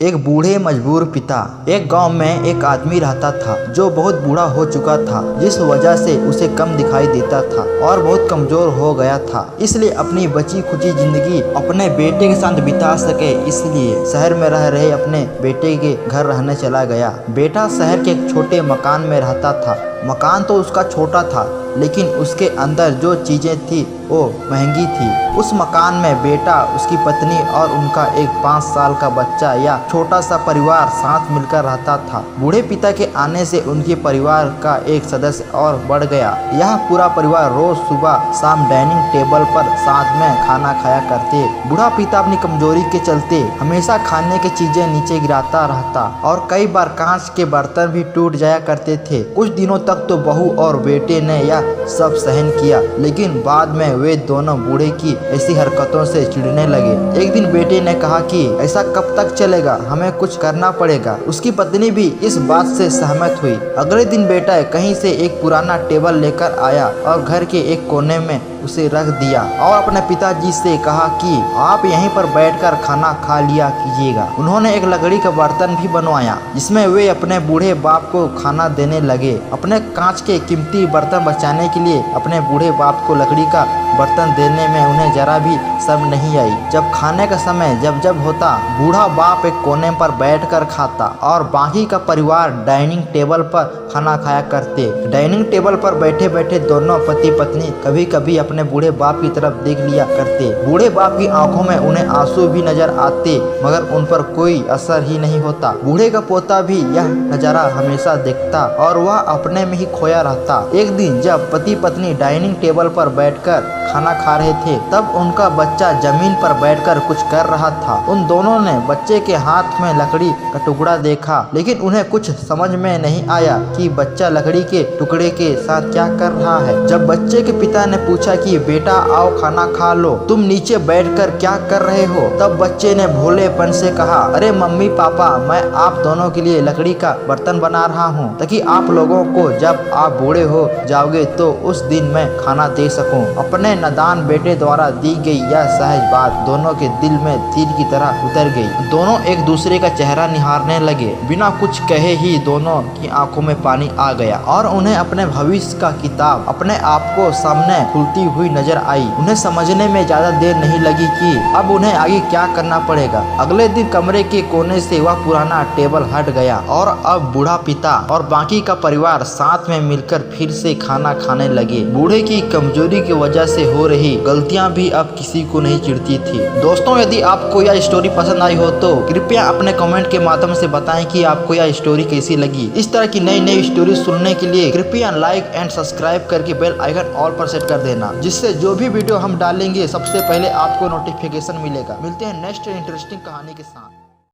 एक बूढ़े मजबूर पिता। एक गांव में एक आदमी रहता था जो बहुत बूढ़ा हो चुका था, जिस वजह से उसे कम दिखाई देता था और बहुत कमजोर हो गया था। इसलिए अपनी बची खुची जिंदगी अपने बेटे के साथ बिता सके, इसलिए शहर में रह रहे अपने बेटे के घर रहने चला गया। बेटा शहर के एक छोटे मकान में रहता था। मकान तो उसका छोटा था, लेकिन उसके अंदर जो चीजें थी वो महंगी थी। उस मकान में बेटा, उसकी पत्नी और उनका एक 5 साल का बच्चा या छोटा सा परिवार साथ मिलकर रहता था। बूढ़े पिता के आने से उनके परिवार का एक सदस्य और बढ़ गया। यह पूरा परिवार रोज सुबह शाम डाइनिंग टेबल पर साथ में खाना खाया करते। बूढ़ा पिता अपनी कमजोरी के चलते हमेशा खाने की चीजें नीचे गिराता रहता और कई बार कांच के बर्तन भी टूट जाया करते थे। कुछ दिनों तक तो बहू और बेटे ने यह सब सहन किया, लेकिन बाद में वे दोनों बूढ़े की ऐसी हरकतों से चिढ़ने लगे। एक दिन बेटे ने कहा कि ऐसा कब तक चलेगा, हमें कुछ करना पड़ेगा। उसकी पत्नी भी इस बात से सहमत हुई। अगले दिन बेटा कहीं से एक पुराना टेबल लेकर आया और घर के एक कोने में उसे रख दिया और अपने पिताजी से कहा कि आप यहीं पर बैठकर खाना खा लिया कीजिएगा। उन्होंने एक लकड़ी का बर्तन भी बनवाया, जिसमें वे अपने बूढ़े बाप को खाना देने लगे। अपने कांच के कीमती बर्तन बचाने के लिए अपने बूढ़े बाप को लकड़ी का बर्तन देने में उन्हें जरा भी शर्म नहीं आई। जब खाने का समय जब होता, बूढ़ा बाप एक कोने पर बैठकर खाता और बाकी का परिवार डाइनिंग टेबल पर खाना खाया करते। डाइनिंग टेबल पर बैठे बैठे दोनों पति पत्नी कभी कभी अपने बूढ़े बाप की तरफ देख लिया करते। बूढ़े बाप की आंखों में उन्हें आंसू भी नजर आते, मगर उन पर कोई असर ही नहीं होता। बूढ़े का पोता भी यह नजारा हमेशा देखता और वह अपने में ही खोया रहता। एक दिन जब पति पत्नी डाइनिंग टेबल पर बैठकर खाना खा रहे थे, तब उनका बच्चा जमीन पर बैठकर कुछ कर रहा था। उन दोनों ने बच्चे के हाथ में लकड़ी का टुकड़ा देखा, लेकिन उन्हें कुछ समझ में नहीं आया कि बच्चा लकड़ी के टुकड़े के साथ क्या कर रहा है। जब बच्चे के पिता ने पूछा कि बेटा आओ खाना खा लो, तुम नीचे बैठकर क्या कर रहे हो, तब बच्चे ने भोलेपन से कहा, अरे मम्मी पापा, मैं आप दोनों के लिए लकड़ी का बर्तन बना रहा हूँ, ताकि आप लोगों को जब आप बूढ़े हो जाओगे तो उस दिन मैं खाना दे सकूं। अपने नादान बेटे द्वारा दी गई यह सहज बात दोनों के दिल में तीर की तरह उतर गई। दोनों एक दूसरे का चेहरा निहारने लगे। बिना कुछ कहे ही दोनों की आंखों में पानी आ गया और उन्हें अपने भविष्य का किताब अपने आप को सामने खुलती हुई नजर आई। उन्हें समझने में ज्यादा देर नहीं लगी कि अब उन्हें आगे क्या करना पड़ेगा। अगले दिन कमरे के कोने से वह पुराना टेबल हट गया और अब बूढ़ा पिता और बाकी का परिवार साथ में मिलकर फिर से खाना खाने लगे। बूढ़े की कमजोरी की वजह से हो रही गलतियां भी अब किसी को नहीं चिढ़ती थी। दोस्तों, यदि आपको यह स्टोरी पसंद आई हो तो कृपया अपने कमेंट के माध्यम से बताएं कि आपको यह स्टोरी कैसी लगी। इस तरह की नई स्टोरी सुनने के लिए कृपया लाइक एंड सब्सक्राइब करके बेल आइकन ऑल पर सेट कर देना, जिससे जो भी वीडियो हम डालेंगे सबसे पहले आपको नोटिफिकेशन मिलेगा। मिलते हैं नेक्स्ट इंटरेस्टिंग कहानी के साथ।